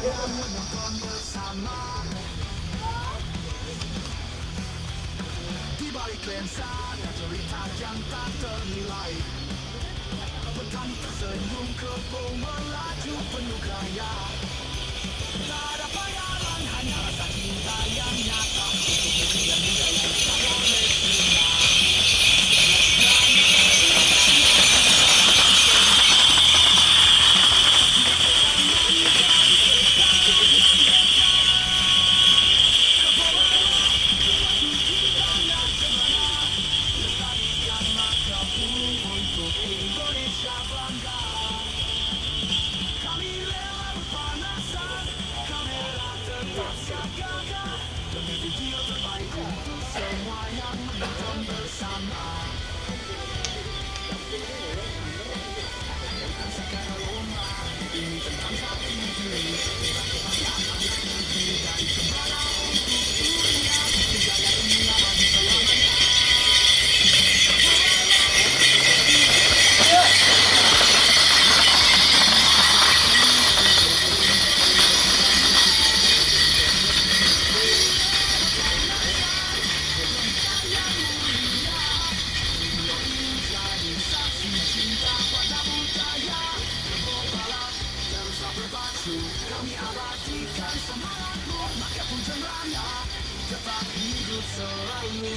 Di balik lensa ada cerita yang tak ternilai. Petani tersenyum, kebun melaju penuh gaya. Tak ada bayaran, hanya rasa cinta yang nyata untuk negeri yang muda yang besar oleh sinar. Indonesia bangga, kami rela berpanasan, kamera tetap siaga, demi video terbaik untuk semua yang menonton bersama. Bukan sekadar lomba, ini tentang satu diri. Dari kembali untuk dunia, budaya ini abadi selamanya. Kami abadikan semangatmu, maka pun cenderanya tetap hidup selalu.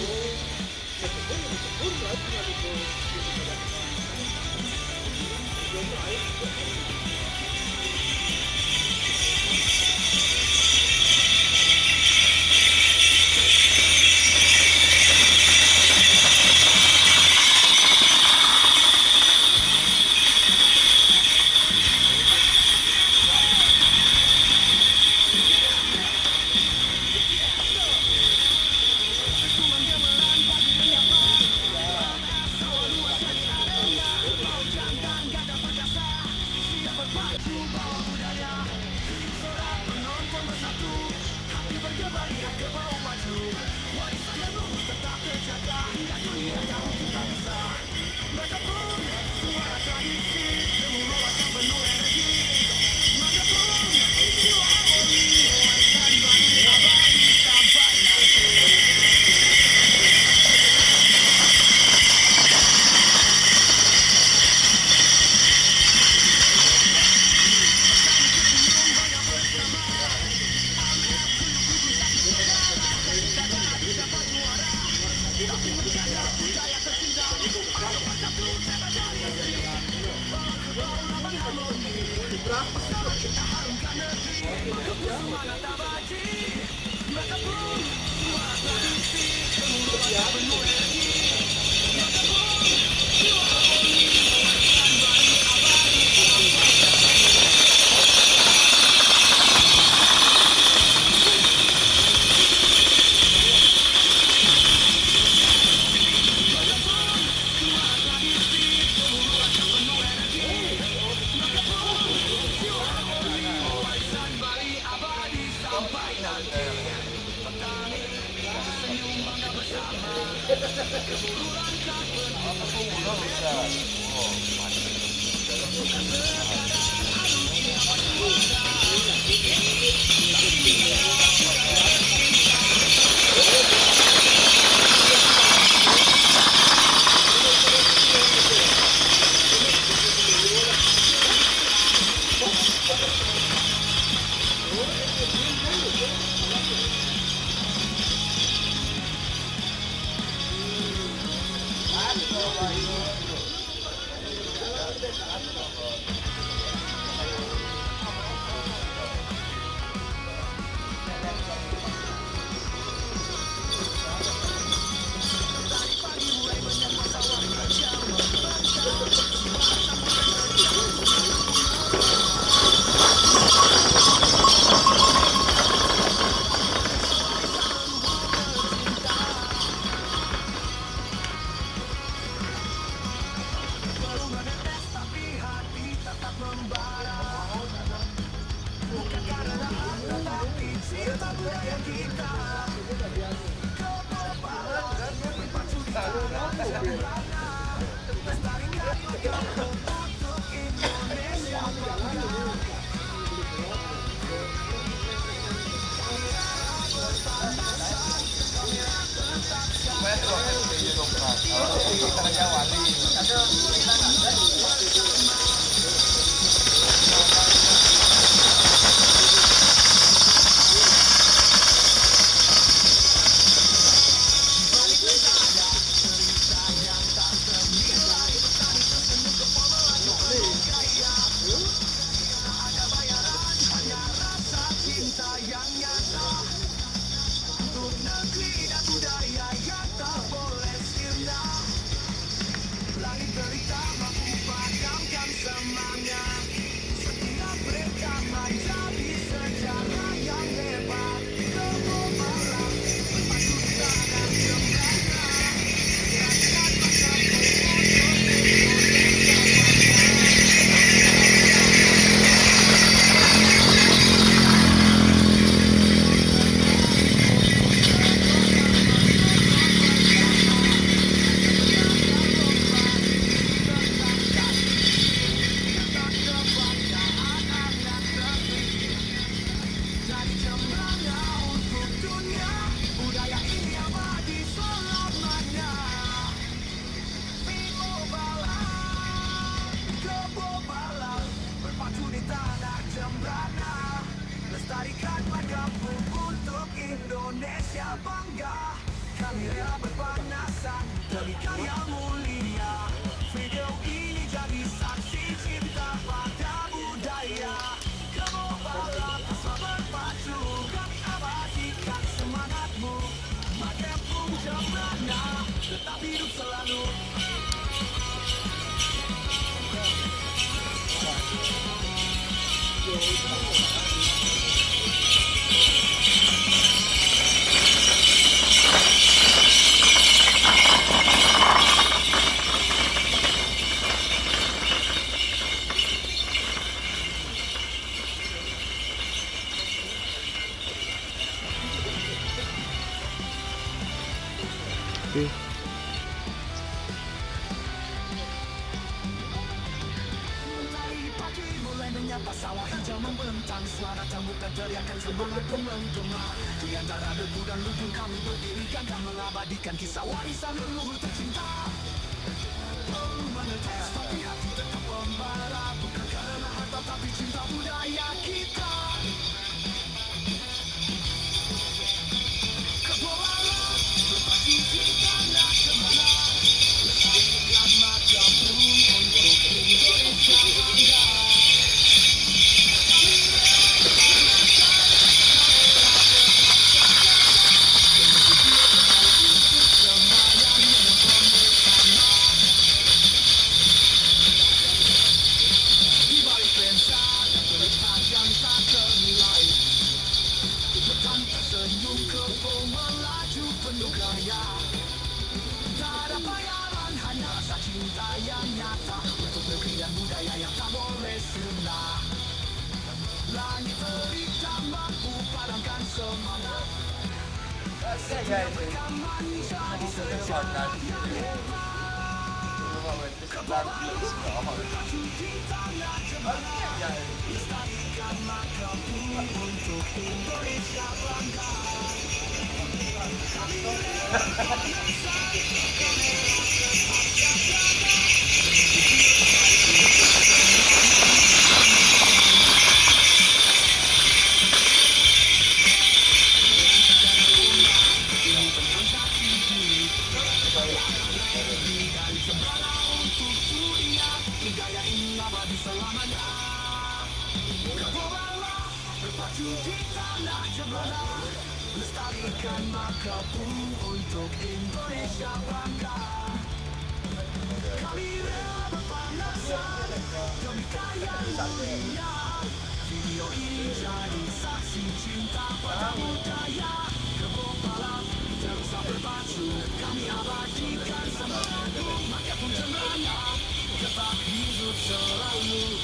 Indonesia bangga, kami rela berpanasan demi karya mulia. Video ini jadi saksi cinta pada budaya. Kamu balap bersama berpacu, kami abadikan semangatmu. Makan pun jembrana, tetap hidup selalu. Sawah hijau membentang, suara cambukan teriakan semangat menggema. Di antara debu dan lumpur kami berdirikan dan mengabadikan kisah warisan leluhur tercinta. Menetes tapi hati tetap membara, bukan karena harta tapi cinta budaya kita. Kepulauan berpacu cinta nasional, lestarikan maka bumi untuk Indonesia bangga. Langit berikan mampu padamkan semangat. Setiap rekaman jadi sejarah yang hebat. Kepulauan berpacu di tanah jembrana, lestarikan maka bumi untuk Indonesia bangga. Kami rela berpanasan, kami rela tetap jaga. Berpacu di tanah jembrana, lestarikan maka bumi untuk Indonesia bangga. Kami rela berpanasan demi karya mulia. Video ini jadi saksi cinta pada budaya. Kepulauan terus berpacu, kami abadikan semangatmu. Maka pun jembrana, tetap hidup selalu.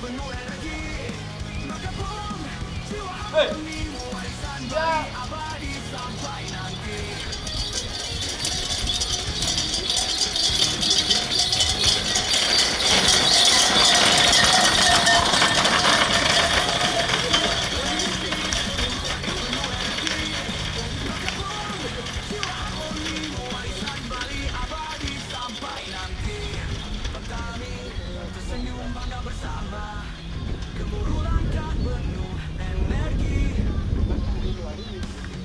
penuh energi. Maka pun jiwa harmonimu warisan bagi abadi sampai nanti. Tersenyum bangga bersama, gemuruh langkah penuh energi.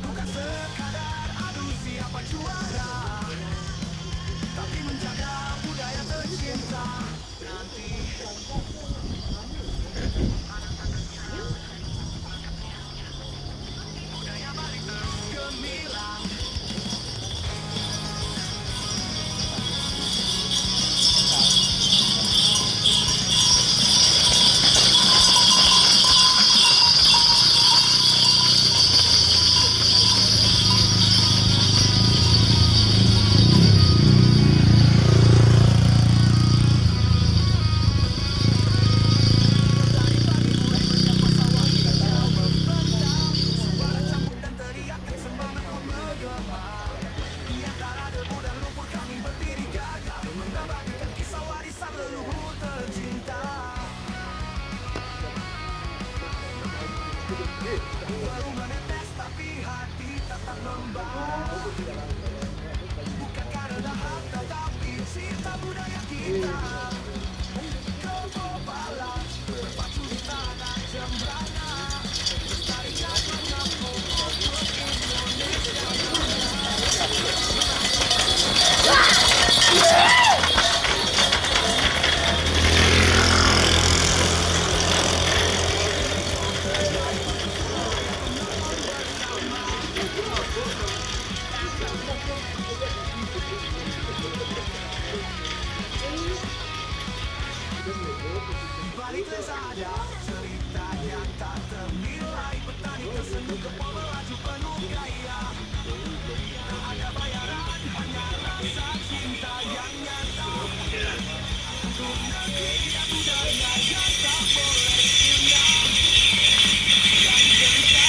Bukan sekadar adu siapa juara, tapi menjaga budaya tercinta nanti. Budaya Bali terus gemilang. Baru menetes tapi hati tetap membara. Bukan karena harta tapi cinta budaya kita. Kegobalan berpacu di tanah Jembrana. Lestarikan mengampung untuk Indonesia. Baliklah saja cerita yang tak ternilai. Petani tersenyum kepala melaju penuh gaya. Tak ada bayaran, hanya rasa cinta yang nyata. Untuk negeri dan budaya yang tak boleh hilang. Dan cerita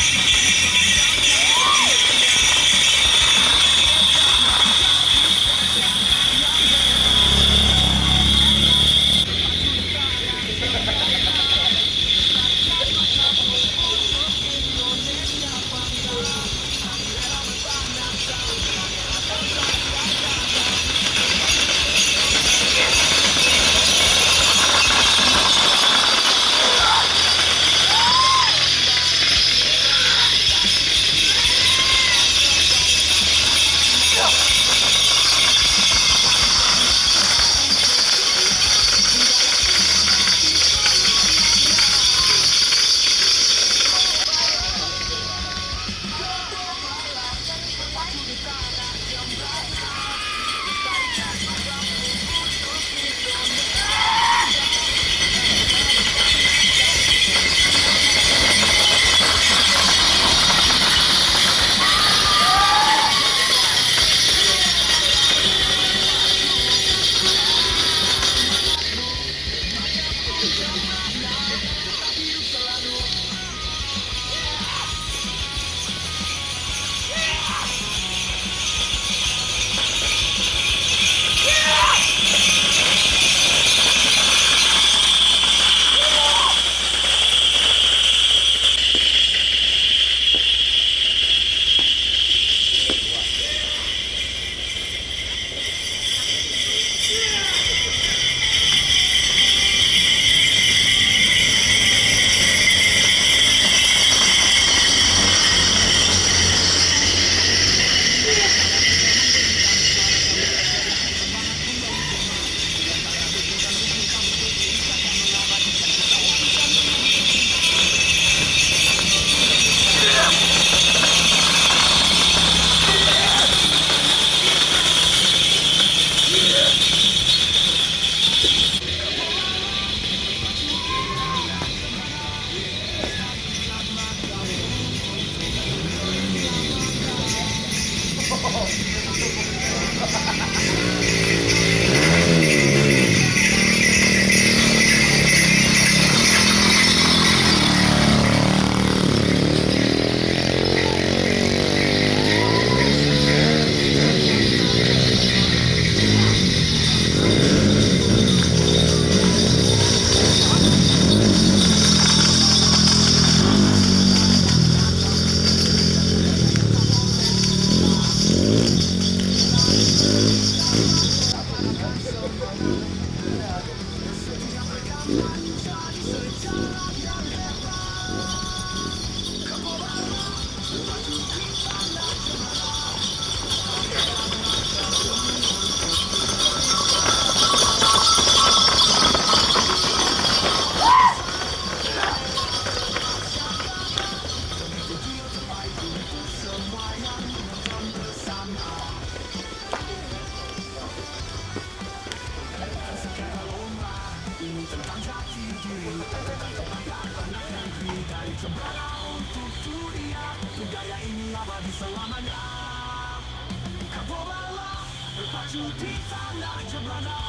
Berpacu di tanah cemana,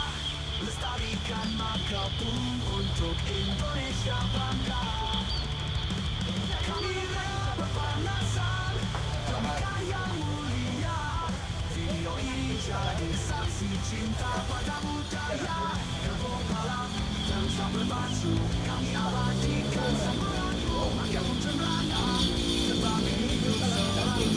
lestarikan maka untuk Indonesia bangga. Kami rela berpanasan demi karya mulia. Video ini jadi saksi cinta pada budaya. Kebobalan teruslah berpacu, kami abadikan semangatmu. Maka pun cemana, terbang hidup selalu.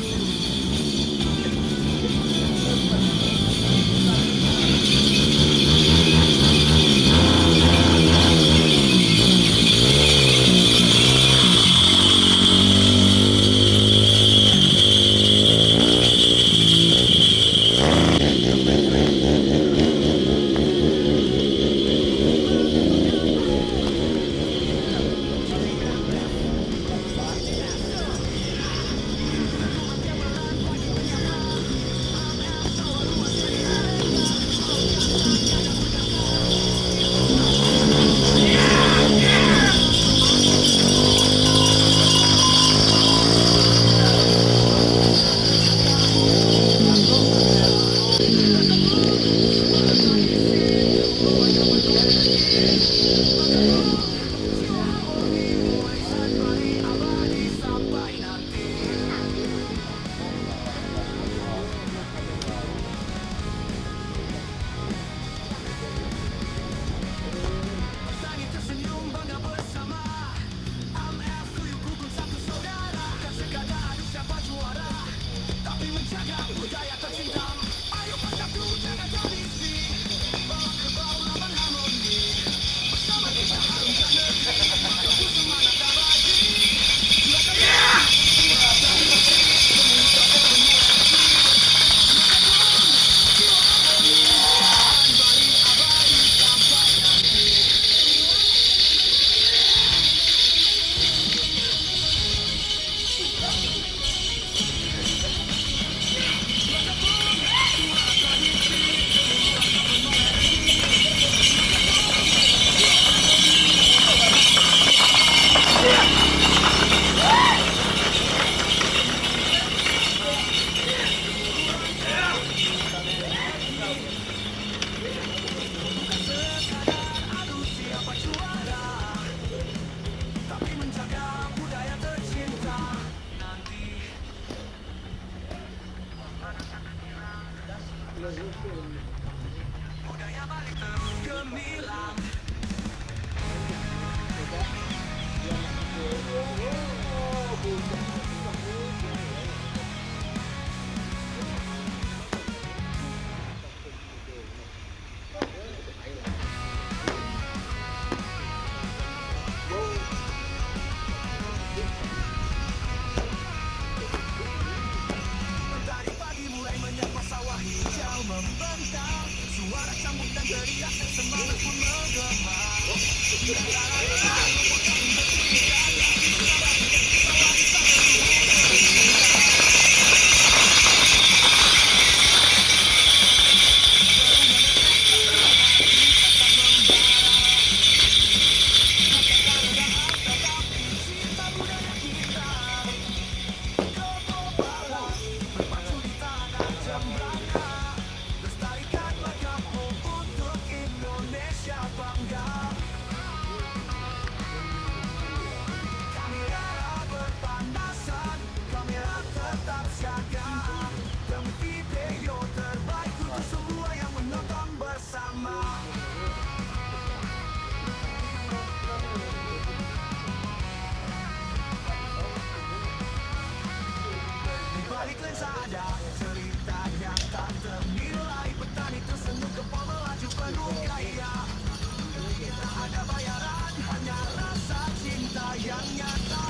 yang nyata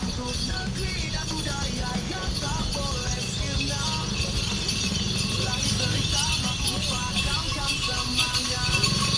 untuk negeri dan budaya yang tak boleh sirna. Langit berita memadamkan semangat.